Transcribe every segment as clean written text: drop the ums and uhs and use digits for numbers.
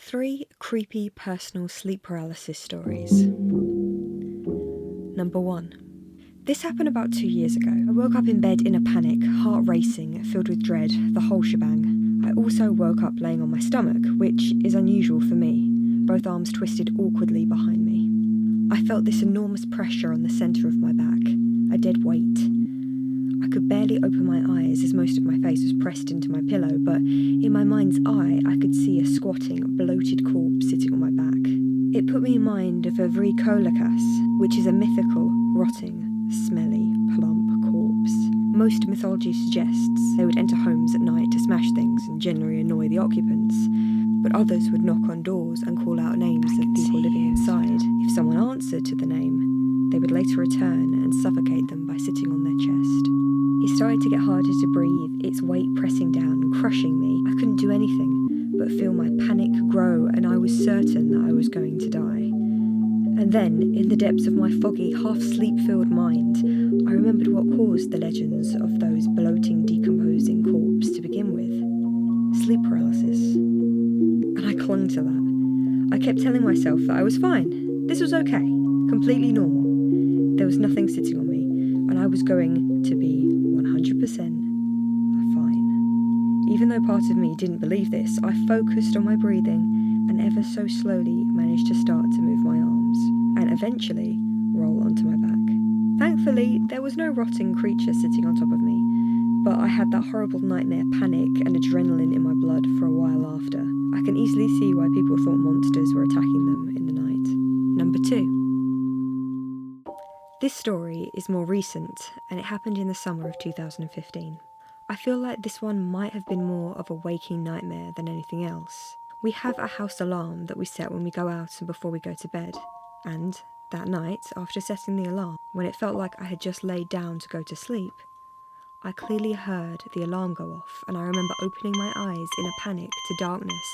3 creepy personal sleep paralysis stories. Number 1. This happened about 2 years ago. I woke up in bed in a panic, heart racing, filled with dread, the whole shebang. I also woke up laying on my stomach, which is unusual for me, both arms twisted awkwardly behind me. I felt this enormous pressure on the centre of my back, a dead weight. I could barely open my eyes as most of my face was pressed into my pillow, but in my mind's eye I could see a squatting, bloated corpse sitting on my back. It put me in mind of a vrikolakos, which is a mythical, rotting, smelly, plump corpse. Most mythology suggests they would enter homes at night to smash things and generally annoy the occupants, but others would knock on doors and call out names of people living inside. If someone answered to the name, they would later return and suffocate them by sitting on their chest. It started to get harder to breathe, its weight pressing down and crushing me. I couldn't do anything but feel my panic grow, and I was certain that I was going to die. And then, in the depths of my foggy, half-sleep-filled mind, I remembered what caused the legends of those bloating, decomposing corpses to begin with. Sleep paralysis. And I clung to that. I kept telling myself that I was fine. This was okay. Completely normal. There was nothing sitting on me, and I was going to be 100% fine. Even though part of me didn't believe this, I focused on my breathing and ever so slowly managed to start to move my arms and eventually roll onto my back. Thankfully, there was no rotting creature sitting on top of me, but I had that horrible nightmare panic and adrenaline in my blood for a while after. I can easily see why people thought monsters were attacking them in the night. Number 2. This story is more recent, and it happened in the summer of 2015. I feel like this one might have been more of a waking nightmare than anything else. We have a house alarm that we set when we go out and before we go to bed. And that night, after setting the alarm, when it felt like I had just laid down to go to sleep, I clearly heard the alarm go off, and I remember opening my eyes in a panic to darkness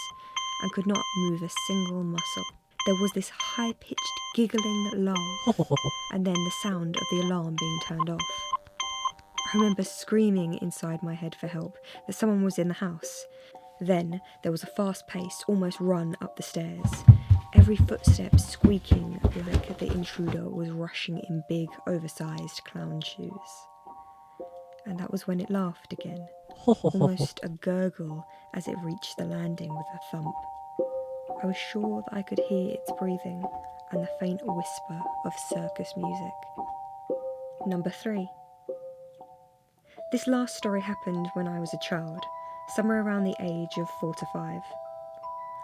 and could not move a single muscle. There was this high-pitched giggling laugh, and then the sound of the alarm being turned off. I remember screaming inside my head for help, that someone was in the house. Then there was a fast-paced, almost run up the stairs, every footstep squeaking like the intruder was rushing in big, oversized clown shoes. And that was when it laughed again, almost a gurgle as it reached the landing with a thump. I was sure that I could hear its breathing and the faint whisper of circus music. Number 3. This last story happened when I was a child, somewhere around the age of 4 to 5.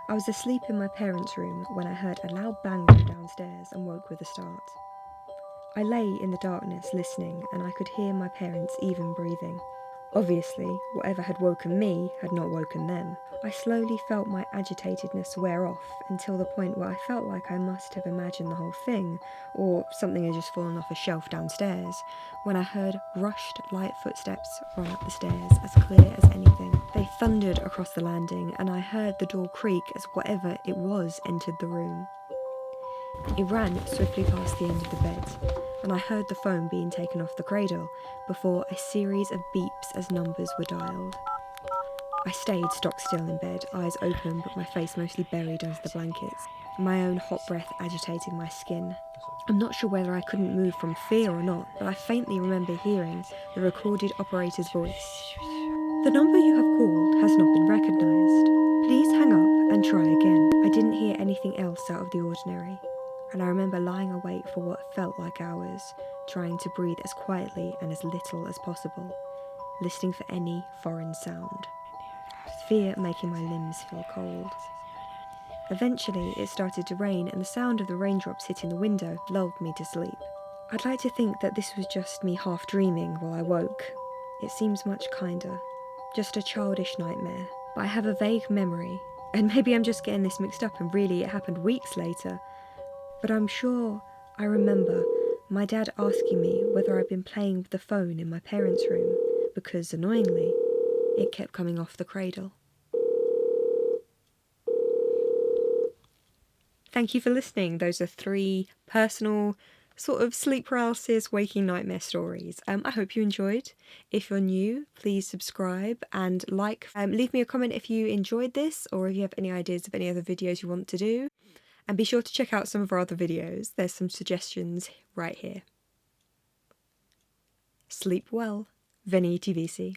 I was asleep in my parents' room when I heard a loud bang from downstairs and woke with a start. I lay in the darkness listening, and I could hear my parents even breathing. Obviously, whatever had woken me had not woken them. I slowly felt my agitatedness wear off until the point where I felt like I must have imagined the whole thing, or something had just fallen off a shelf downstairs, when I heard rushed, light footsteps run up the stairs as clear as anything. They thundered across the landing, and I heard the door creak as whatever it was entered the room. It ran swiftly past the end of the bed, and I heard the phone being taken off the cradle before a series of beeps as numbers were dialed. I stayed stock still in bed, eyes open but my face mostly buried under the blankets, my own hot breath agitating my skin. I'm not sure whether I couldn't move from fear or not, but I faintly remember hearing the recorded operator's voice. "The number you have called has not been recognised. Please hang up and try again." I didn't hear anything else out of the ordinary, and I remember lying awake for what felt like hours, trying to breathe as quietly and as little as possible, listening for any foreign sound, fear making my limbs feel cold. Eventually, it started to rain, and the sound of the raindrops hitting the window lulled me to sleep. I'd like to think that this was just me half dreaming while I woke. It seems much kinder, just a childish nightmare, but I have a vague memory, and maybe I'm just getting this mixed up and really it happened weeks later. But I'm sure I remember my dad asking me whether I'd been playing with the phone in my parents' room, because, annoyingly, it kept coming off the cradle. Thank you for listening. Those are 3 personal sort of sleep paralysis, waking nightmare stories. I hope you enjoyed. If you're new, please subscribe and like. Leave me a comment if you enjoyed this or if you have any ideas of any other videos you want to do. And be sure to check out some of our other videos. There's some suggestions right here. Sleep well. Veni TVC.